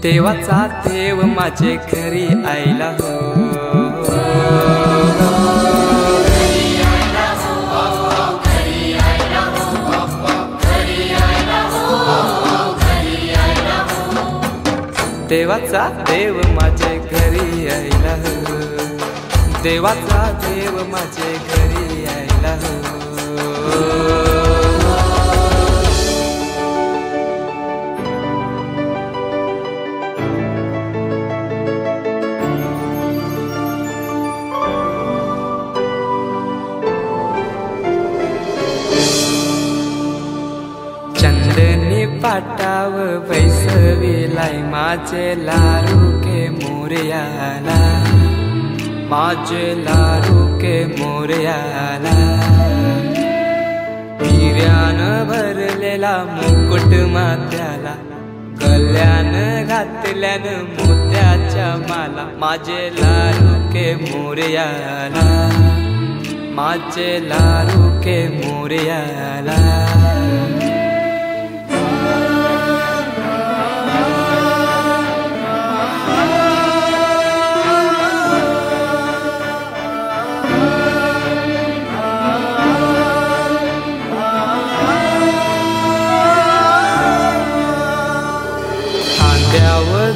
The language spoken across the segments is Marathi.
देवाचा देव माझे घरी आयला हो, देवाचा देव माझे घरी आयला हो, देवाचा देव माझे घरी आयला हो। चंदनी पाटाव बैसविलाय माझे लारू के मोरयाला, माझे लारू के मोरयाला। हिऱ्यान भरलेला मुकुट माथ्याला, गल्यान घातल्यान मोत्याच्या माला, माझे लारू के मोरयाला, माझे लारू के मोरयाला।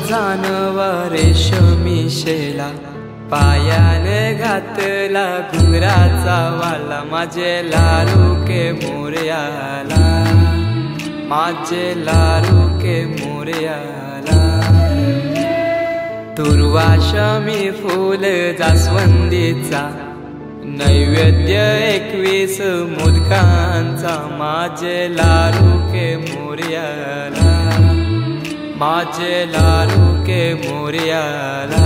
जानवा रेशमी शेला, पायाने घातला घुंगराचा वाला, माझे लारू के मोरयाला, माझे लारू के मोरयाला। दुर्वाशमी फूल जास्वंदीचा, नैवेद्य 21 मोदकांचा, माझे लारू के मोरयाला, माझे लारू के मोरयाला।